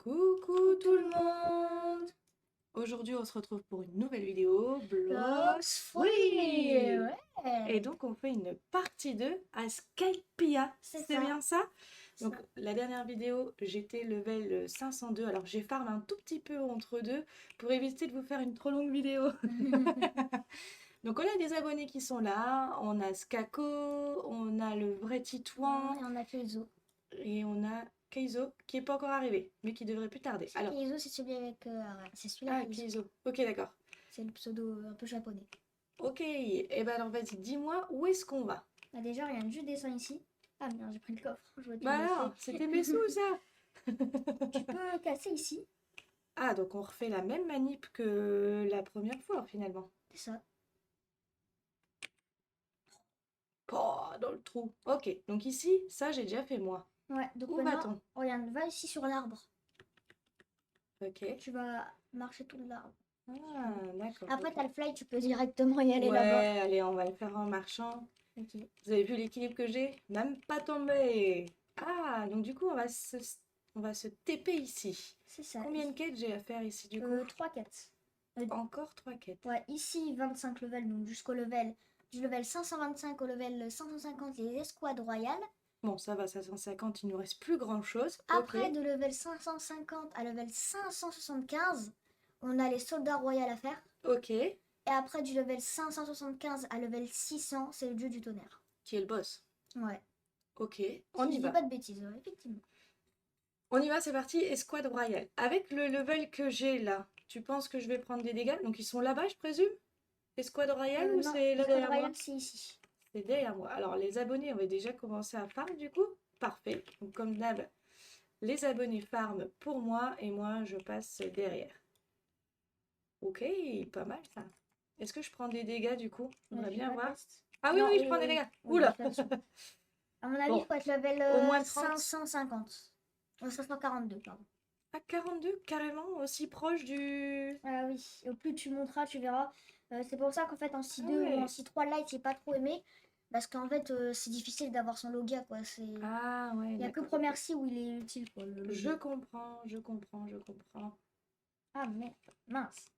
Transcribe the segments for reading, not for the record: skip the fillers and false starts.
Coucou tout le monde! Aujourd'hui, on se retrouve pour une nouvelle vidéo Blox Free! Ouais. Et donc, on fait une partie 2 à Skypiea. C'est C'est ça. bien ça? Donc, Ça. la dernière vidéo, j'étais level 502. Alors, j'ai farm un tout petit peu entre deux pour éviter de vous faire une trop longue vidéo. Donc, on a des abonnés qui sont là. On a Skako, on a le vrai Titouan Et on a Keizo. et on a Keizo qui est pas encore arrivé, mais qui devrait plus tarder. Alors, Keizo, c'est celui avec. C'est celui-là. ah, Keizo. Keizo. Ok, d'accord. C'est le pseudo un peu japonais. Ok, et ben alors vas-y, dis-moi où est-ce qu'on va? Bah, déjà, regarde, juste descends ici. Ah merde, j'ai pris le coffre. Je vois tout Bah blessé. alors, c'était mes sous ça! Tu peux casser ici. Ah, donc on refait la même manip que la première fois finalement. C'est ça. Pouah, dans le trou. Ok, donc ici, ça j'ai déjà fait moi. Ouais, donc Où maintenant, va-t-on? regarde, va ici sur l'arbre. Ok. Tu vas marcher tout l'arbre. Ah, d'accord. Après, Ok. t'as le fly, tu peux directement y aller Ouais, là-bas. allez, on va le faire en marchant. Ok. Vous avez vu l'équilibre que j'ai? Même pas tombé. Ah, donc du coup, on va se TP ici. C'est ça. Combien de quêtes j'ai à faire ici du coup? 3 quêtes. Encore 3 quêtes. Ouais, ici 25 levels, donc jusqu'au level du level 525 au level 550 les escouades royales. Bon, ça va, 550, il nous reste plus grand-chose. Après, Ok. de level 550 à level 575, on a les soldats royaux à faire. Ok. Et après, du level 575 à level 600, c'est le dieu du tonnerre. Qui est le boss? Ouais. Ok, Si on je y dis va. pas de bêtises, ouais, effectivement. On y va, c'est parti. Escouade royale. Avec le level que j'ai là, tu penses que je vais prendre des dégâts? Donc ils sont là-bas, je présume? Escouade royale ou Non, c'est là escouade derrière moi? royale, c'est ici. C'est derrière moi. Alors les abonnés avaient déjà commencé à farm du coup. Parfait. Donc comme d'hab, les abonnés farment pour moi et moi je passe derrière. Ok, pas mal ça. Est-ce que je prends des dégâts du coup? On va Tu bien vas voir. test. Ah oui, Non, oui, je prends des dégâts. oui, Oula! fais attention. À mon avis, il Bon, faut être level au moins 30. 550. 542, pardon. À 42, carrément, aussi proche du... Ah oui, au plus tu monteras, tu verras. C'est pour ça qu'en fait en Ah C2 ou en ouais. C3 Lite, c'est pas trop aimé. Parce qu'en fait, c'est difficile d'avoir son Logia, quoi. Ah ouais, Il y a que d'accord. première Ok. C où il est utile, quoi, le Je Logia. comprends, je comprends, je comprends. Ah merde, mince.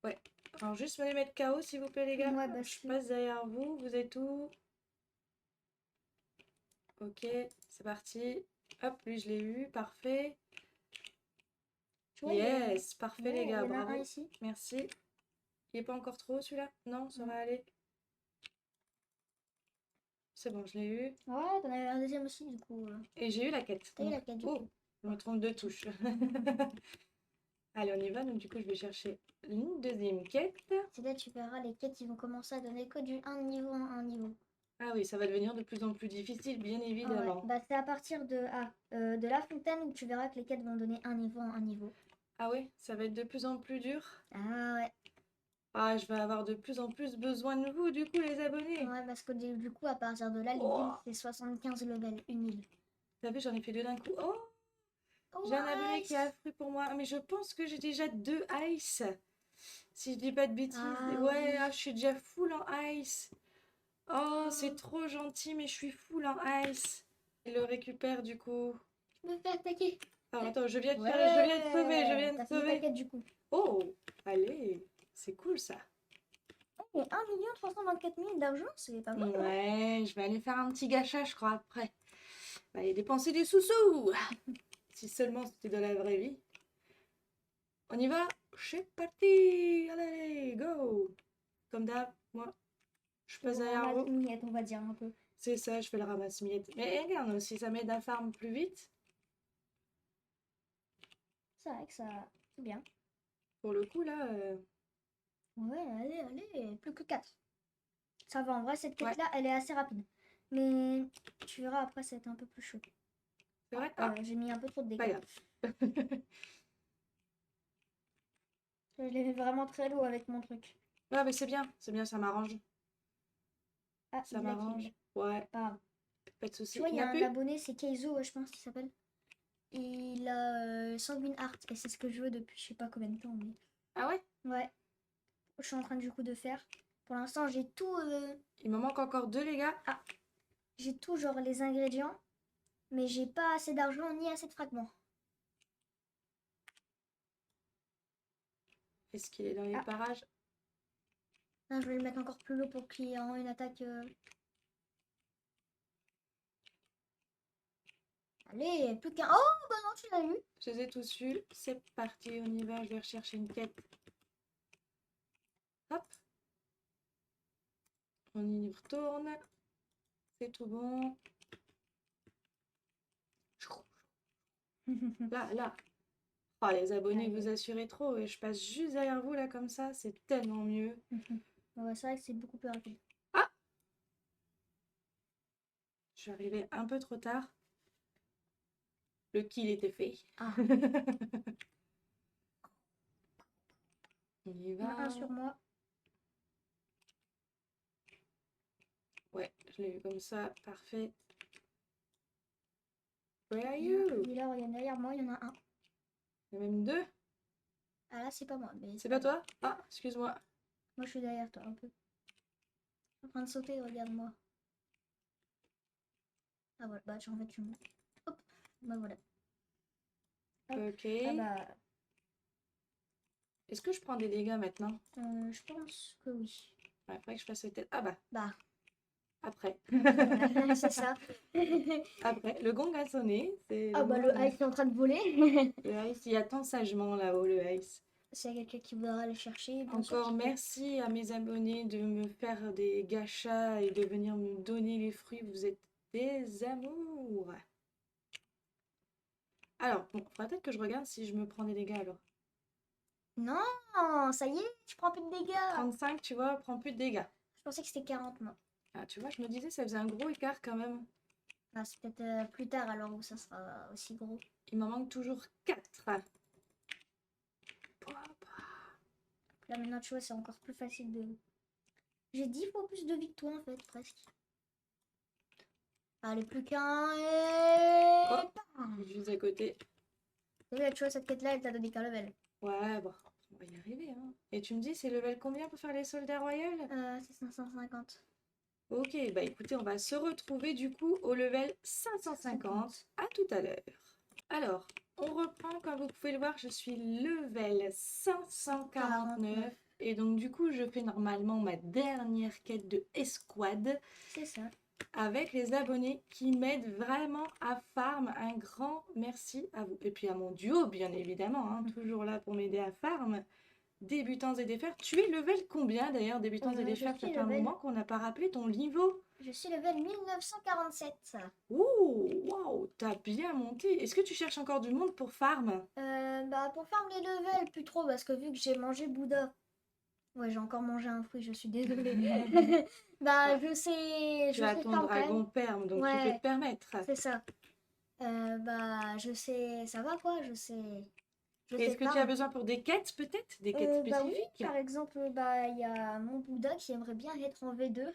Ouais. Alors juste me les mettre KO s'il vous plaît les gars. Ouais, bah Je c'est... passe derrière vous, vous êtes où? Ok, c'est parti. Hop, lui je l'ai eu, parfait. Tu vois, Yes, parfait les ouais, gars, il y en a un bravo. ici. Merci. Il est pas encore trop haut celui-là? Non, ça va Non. aller. C'est bon, je l'ai eu. Ouais, t'en avais un deuxième aussi, du coup. Et j'ai eu la quête. T'as eu Donc, la 4 du oh, coup. je me trompe de touche. Allez, on y va. Donc, du coup, je vais chercher une deuxième quête. C'est là tu verras, les quêtes, ils vont commencer à donner que du 1 niveau 1 1 niveau. Ah oui, ça va devenir de plus en plus difficile, bien Ah ouais, évidemment. bah c'est à partir de la fontaine où tu verras que les quêtes vont donner un niveau en un niveau. Ah ouais, ça va être de plus en plus dur. Ah ouais. Ah, je vais avoir de plus en plus besoin de vous, du coup, les abonnés. Ouais, parce que du coup, à partir de là, les guildes, Oh, c'est 75 levels, une île. t'as vu, j'en ai fait deux d'un coup. Oh, Oh, j'ai un abonné qui a ice! affreux pour moi. Mais je pense que j'ai déjà deux ice. Si je dis pas de bêtises. Ah Ouais, oui. ah, je suis déjà full en ice. Oh, c'est Oh, trop gentil, mais je suis full en ice. Il le récupère, du coup. je me fais attaquer. Alors, attends, je viens de faire, je viens de sauver, je Ouais! viens de T'as fini ta sauver. quête du coup. Oh, allez, c'est cool ça. Oh, et 1 324 000 d'argent, c'est pas mal, hein? Ouais, je vais aller faire un petit gâchage, je crois, après. Je vais aller dépenser des sous-sous. Si seulement c'était dans la vraie vie. On y va? C'est parti! Allez, go! Comme d'hab, moi, je C'est passe le derrière vous. ramasse-miettes, on va dire un peu. C'est ça, je fais le ramasse-miettes. Mais regarde aussi, ça m'aide à farm plus vite. C'est vrai que ça... C'est bien. Pour le coup, là, Ouais, allez, allez, plus que 4. Ça va, en vrai, cette ouais, quête-là, elle est assez rapide. Mais tu verras, après, ça va être un peu plus chaud. c'est Ah, vrai? Ah, j'ai mis un peu trop de pas dégâts. grave. Je l'ai mis vraiment très lourd avec mon truc. Ouais, mais c'est bien, ça m'arrange. Ah, Ça il a m'arrange. kill. Ouais, Pas grave. pas de Tu soucis. vois, Il il n'y y en a a un plus? abonné, c'est Keizo, je pense qu'il s'appelle. Il a Sanguine Heart, et c'est ce que je veux depuis je sais pas combien de temps. Mais... Ah ouais? Ouais, je suis en train du coup de faire. Pour l'instant, j'ai tout... Il me manque encore deux, les gars. Ah, j'ai tout, genre les ingrédients. Mais j'ai pas assez d'argent ni assez de fragments. Est-ce qu'il est dans les Ah. parages? Non, je vais le mettre encore plus haut pour qu'il ait une attaque. Allez, plus qu'un. Oh, bah non, tu l'as eu. Je les ai tous eus. C'est parti, on y va. Je vais rechercher une quête. Hop. On y retourne. C'est tout bon. Là. Oh, les abonnés, Allez. vous assurez trop. Et je passe juste derrière vous, là, comme ça. C'est tellement mieux. Ouais, c'est vrai que c'est beaucoup plus rapide. Ah! Je suis arrivée un peu trop tard. Le kill était fait. Ah, On y il y en a va. un sur moi. Ouais, je l'ai eu comme ça. Parfait. Where are you? Il est là, regarde derrière moi, il y en a un. Il y en a même deux. Ah là, c'est pas moi. Mais C'est pas toi? Ah, excuse-moi. moi, je suis derrière toi un peu. Je suis en train de sauter, regarde-moi. Ah voilà, bah en fait, tu me. Hop, bah voilà. Ok. Ah bah, Est-ce que je prends des dégâts maintenant? je pense que oui. Ouais, faudrait que je fasse peut-être. Ah bah, Bah, après. c'est ça. Après, le gong a sonné. C'est Ah le bah, moment le de- ice est en train de voler. Le ice, il attend sagement là-haut, le ice. S'il y a quelqu'un qui voudra le chercher, bien sûr. Encore merci à mes abonnés de me faire des gachas et de venir me donner les fruits. Vous êtes des amours. Alors, bon, faudra peut-être que je regarde si je me prends des dégâts alors. Non, ça y est, tu prends plus de dégâts. 35, tu vois, prends plus de dégâts. Je pensais que c'était 40, moi. Ah, tu vois, je me disais, ça faisait un gros écart quand même. Ah, c'est peut-être plus tard alors où ça sera aussi gros. Il m'en manque toujours 4. Là maintenant, tu vois, c'est encore plus facile de. J'ai 10 fois plus de vie que toi en fait, presque. Allez, plus qu'un et. Oh, juste à côté. Et là, tu vois, cette quête-là, elle t'a donné qu'un level. Ouais, bon, on va y arriver, hein. Et tu me dis, c'est level combien pour faire les soldats royaux? C'est 550. Ok, bah écoutez, on va se retrouver du coup au level 550. À tout à l'heure. Alors, on reprend, comme vous pouvez le voir, je suis level 549. Et donc du coup, je fais normalement ma dernière quête de escouade C'est ça. avec les abonnés qui m'aident vraiment à farm. Un grand merci à vous. Et puis à mon duo, bien évidemment, hein, toujours là pour m'aider à farm. Débutants et défers. Tu es level combien d'ailleurs, débutants et Je défers? Ça suis fait un level- moment qu'on n'a pas rappelé ton niveau. Je suis level 1947. Ouh, waouh, t'as bien monté. Est-ce que tu cherches encore du monde pour farm? Bah, pour farm les levels, plus trop, parce que vu que j'ai mangé Bouddha. Ouais, j'ai encore mangé un fruit, je suis désolée. Bah, je sais. Tu Je as sais ton farm quand même. dragon perme, donc tu peux Ouais. te permettre. C'est ça. Bah, je sais. Ça va quoi, je sais. Je sais Est-ce que tu as farm. besoin pour des quêtes peut-être? Des quêtes Bah oui, spécifiques? par exemple, bah il y a mon Bouddha qui aimerait bien être en V2.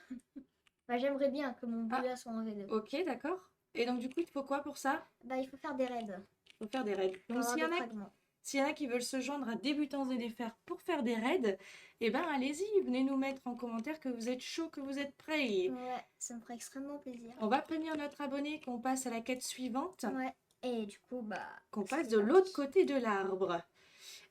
Bah j'aimerais bien que mon Ah, Bouddha soit en V2. ok, d'accord. Et donc du coup, il te faut quoi pour ça? Bah il faut faire des raids Il faut faire des raids. pour Donc avoir des fragments. s'il y en a qui veulent se joindre à débutants et défers pour faire des raids, eh ben allez-y, venez nous mettre en commentaire que vous êtes chaud, que vous êtes prêts. Ouais, ça me ferait extrêmement plaisir. On va prévenir notre abonné qu'on passe à la quête suivante, Ouais, et du coup, bah. qu'on passe c'est de parti. l'autre côté de l'arbre.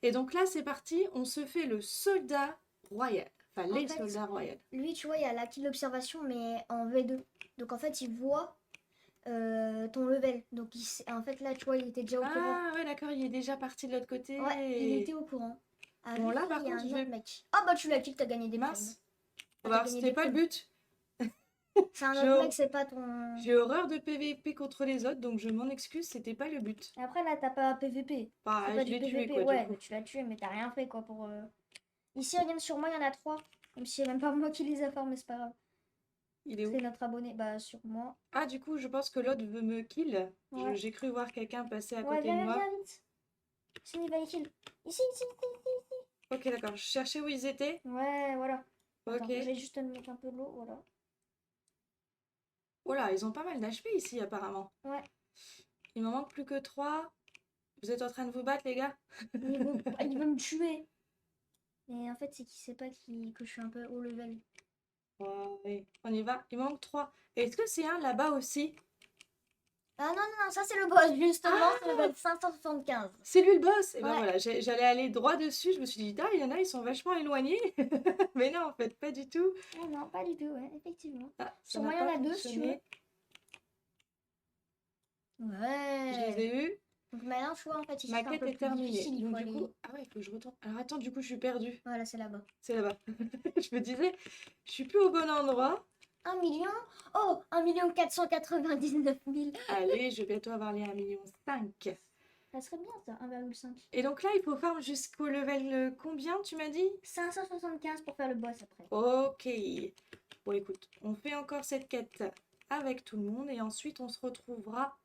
Et donc là, c'est parti, on se fait le soldat royal. Enfin, En les fait, soldats royaux. Lui, tu vois, il y a l'acquis de l'observation, mais en V2. Donc en fait, il voit ton level. Donc en fait, là, tu vois, il était déjà au courant. Ah ouais, d'accord, il est déjà parti de l'autre côté. Ouais, il était au courant. Ah, Bon, vu là, qu'il par y a contre, un je autre vais... mec. Ah bah tu l'as kill, t'as gagné des primes. Mince. Ah, Bah, t'as gagné c'était des pas le primes. but. C'est un J'ai autre mec, c'est pas ton. j'ai horreur de PVP contre les autres, donc je m'en excuse, c'était pas le but. Après là, t'as pas PVP. Bah, C'est pas je du l'ai tué, PVP. quoi, du Ouais, coup. mais tu l'as tué, mais t'as rien fait quoi pour. Ici, regarde sur moi, il y en a 3. Même si c'est même pas moi qui les ai formés, c'est pas grave. Il est où? C'est notre abonné. Bah, sur moi. Ah, du coup, je pense que l'autre veut me kill. Ouais. J'ai cru voir quelqu'un passer à Ouais, côté de viens, moi. viens, vite. Ici, il va les kill. Ici. Ok, d'accord, je cherchais où ils étaient. Ouais, voilà. Attends, Ok. je vais juste te mettre un peu de l'eau, voilà. Oh là, ils ont pas mal d'HP ici, apparemment. Ouais. Il m'en manque plus que 3. Vous êtes en train de vous battre, les gars? Il veut me tuer. Et en fait, c'est qu'il sait pas que je suis un peu haut level. Ouais, on y va. Il m'en manque 3. Est-ce que c'est un là-bas aussi? Ah non, non, non, ça c'est le boss, justement, c'est le Ah, boss 575. c'est lui le boss. Et ben Ouais. voilà, j'allais aller droit dessus. Je me suis dit, ah, il y en a, ils sont vachement éloignés. Mais non, en fait, pas du tout. Ah non, pas du tout, ouais, effectivement. Ah, ça Sur n'a moi, il y en pas a deux, si tu veux. fonctionné. Je les Ouais. ai eus. Donc maintenant, tu vois, en fait, ici, Ma c'est un quête peu est plus terminée. difficile, il Donc faut du coup, aller... ah ouais, il faut que je retourne. Alors attends, du coup, je suis perdue. Voilà, c'est là-bas. C'est là-bas. Je me disais, je suis plus au bon endroit. 1 million? Oh, 1 499 000. Allez, je vais bientôt avoir les 1,5 million. Ça serait bien, ça, 1,5. Et donc là, il faut farm jusqu'au level combien, tu m'as dit? 575 pour faire le boss après. Ok. Bon, écoute, on fait encore cette quête avec tout le monde et ensuite on se retrouvera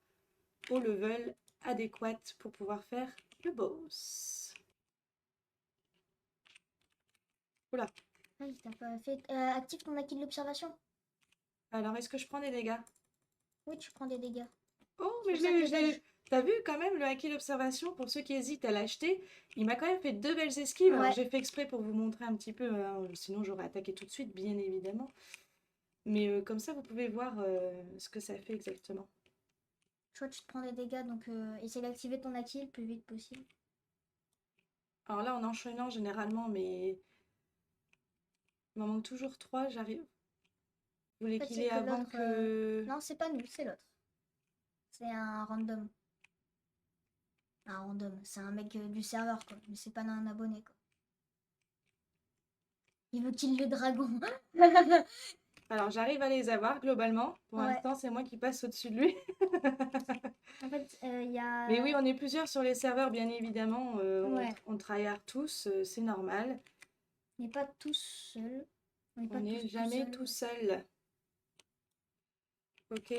au level adéquat pour pouvoir faire le boss. Oula. Ah oui, t'as pas fait... active ton acquis de l'observation. Alors, est-ce que je prends des dégâts? Oui, tu prends des dégâts. Oh, C'est mais pour ça que les je l'ai eu. badges... T'as vu quand même le hacky d'observation, pour ceux qui hésitent à l'acheter, il m'a quand même fait 2 belles esquives. Alors Ouais. j'ai fait exprès pour vous montrer un petit peu, hein, sinon j'aurais attaqué tout de suite, bien évidemment. Mais comme ça, vous pouvez voir ce que ça fait exactement. Tu vois, tu te prends des dégâts, donc essaie d'activer ton acquis le plus vite possible. Alors là, en enchaînant généralement, mais il m'en manque toujours 3, j'arrive. Vous voulez En fait, qu'il c'est est que avant l'autre... que... Non, c'est pas nous, c'est l'autre. C'est un random. Un random, c'est un mec du serveur, quoi. Mais c'est pas un abonné, quoi. Il veut kill le dragon. Alors j'arrive à les avoir globalement. Pour Ouais. l'instant, c'est moi qui passe au-dessus de lui. En fait, il y a... Mais oui, on est plusieurs sur les serveurs, bien évidemment. Ouais. On tryhard tous, c'est normal. On n'est pas tous seuls. On n'est pas On n'est tous jamais seuls. tout seul. Ok,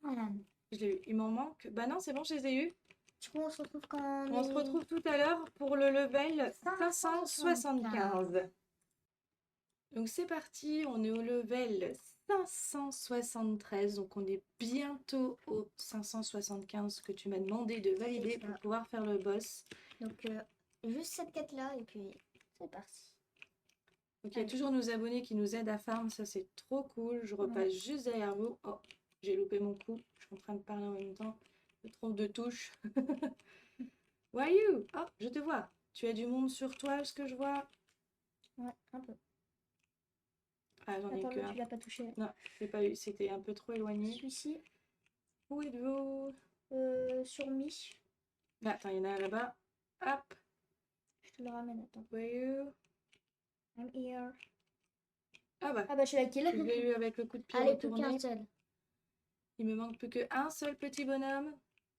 Voilà. je l'ai eu. Il m'en manque. Bah non, c'est bon, je les ai eus. Du coup, on se retrouve quand On se retrouve tout à l'heure pour le level 575. 575. Donc c'est parti, on est au level 573. Donc on est bientôt au 575 que tu m'as demandé de valider pour pouvoir faire le boss. Donc, juste cette quête-là, et puis c'est parti. Donc il y a toujours nos abonnés qui nous aident à farm, ça c'est trop cool. Je repasse juste derrière vous. Oh, j'ai loupé mon coup. Je suis en train de parler en même temps. Je me trompe de touche. Who are you? Oh, je te vois. Tu as du monde sur toi, ce que je vois. Ouais, un peu. Ah, j'en ai Attends, que là, un. tu l'as pas touché. Non, je l'ai pas eu. C'était un peu trop éloigné. Celui-ci, Où êtes-vous? sur Mi. Ah, attends, il y en a un là-bas. Hop. Je te le ramène, attends. Who are you? I'm here. Ah bah, Ah bah, je l'ai kill. je l'ai eu avec le coup de pied Allez, plus qu'un retourné. seul. Il me manque plus qu'un seul petit bonhomme.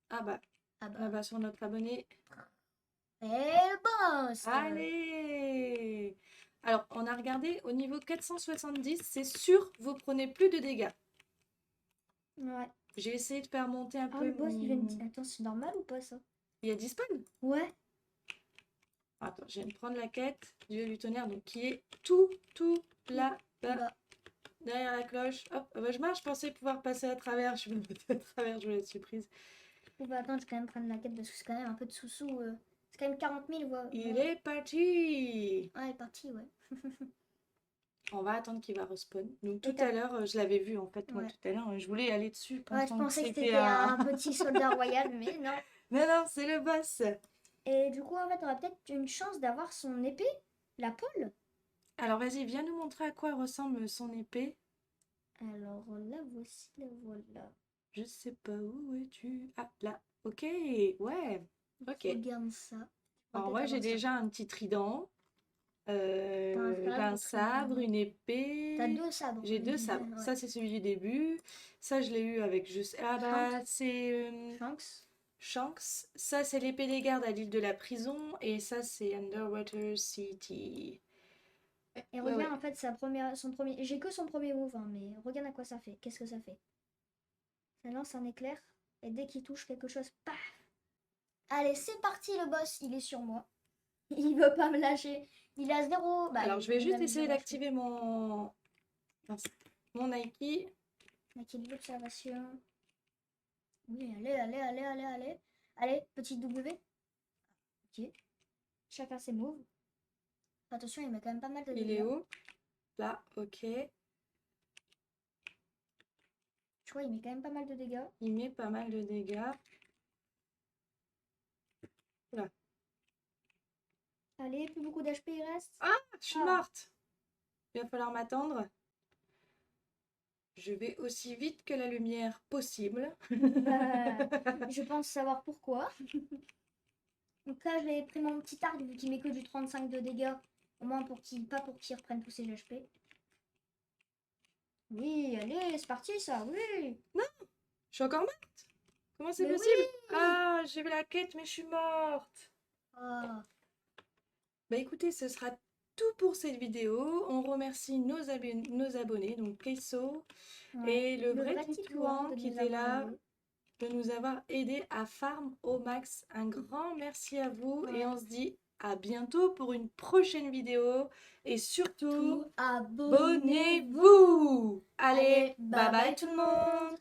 Ah bah, Ah bah. là-bas sur notre abonné. Et le boss! Allez! Alors, on a regardé au niveau 470, c'est sûr, vous prenez plus de dégâts. Ouais. J'ai essayé de faire monter un Ah, peu le boss, il vient mon... de... Attends, c'est normal ou pas, ça? Il y a 10 spawns. Ouais. Attends, je viens de prendre la quête du du tonnerre, donc qui est tout là-bas, Bah. derrière la cloche. Hop, bah, je marche, je pensais pouvoir passer à travers. Je suis pas passée à travers, je vous laisse surprise. On va attendre, je vais quand même prendre la quête parce que c'est quand même un peu de sous-sous. C'est quand même 40 000, ouais. Il est parti! Ouais, il est parti, ouais. On va attendre qu'il va respawn. Donc tout Et t'as- à l'heure, je l'avais vu en fait, moi Ouais. tout à l'heure, je voulais aller dessus Ouais, je pensant pensais que c'était c'était un petit soldat royal, mais non. Non, non, c'est le boss. Et du coup, en fait, on a peut-être une chance d'avoir son épée, la pole. Alors vas-y, viens nous montrer à quoi ressemble son épée. Alors, la voici, la voilà. Je sais pas où es-tu. Ah, là. Ok, ouais. Ok. Regarde ça. Alors moi j'ai déjà un petit trident. J'ai un sabre, une épée. T'as 2 sabres. J'ai 2 sabres. Ouais. Ça c'est celui du début. Ça je l'ai eu avec juste... Ah bah c'est... Shanks. Shanks. Ça c'est l'épée des gardes à l'île de la prison. Et ça c'est Underwater City. Et Ouais, regarde ouais. en fait son premier. J'ai que son premier move, hein, mais regarde à quoi ça fait. Qu'est-ce que ça fait? Ça lance un éclair et dès qu'il touche quelque chose, paf! Allez, c'est parti le boss, il est sur moi. Il veut pas me lâcher. Il a 0. Bah, Alors je vais il juste a mis essayer 0 d'activer mon... mince, mon Nike. Nike de l'observation. Oui, allez. Allez, petit W. Ok. Chacun ses moves. Attention, il met quand même pas mal de Il dégâts. est où? Là, ok. Tu Tu vois, il met quand même pas mal de dégâts. Il met pas mal de dégâts. Allez, plus beaucoup d'HP il reste. Ah, je suis Ah. morte. Il va falloir m'attendre. Je vais aussi vite que la lumière possible. Je pense savoir pourquoi. Donc là, j'ai pris mon petit arc vu qu'il met que du 35 de dégâts. Au moins pas pour qu'il reprenne tous ses HP. Oui, allez, c'est parti ça, oui. Je suis encore morte. Comment c'est Mais possible? oui. Ah, j'ai vu la quête, mais je suis morte. Ah, Bah écoutez, ce sera tout pour cette vidéo. On remercie nos abonnés, donc Keiso ouais. et le vrai Titouan Titouan de qui nous était avoir là, aidés. de nous avoir aidés à farm au max. Un grand merci à vous et Ouais. on se dit à bientôt pour une prochaine vidéo. Et surtout, Abonnez-vous. abonnez-vous! Allez, Allez, bye bye tout le monde!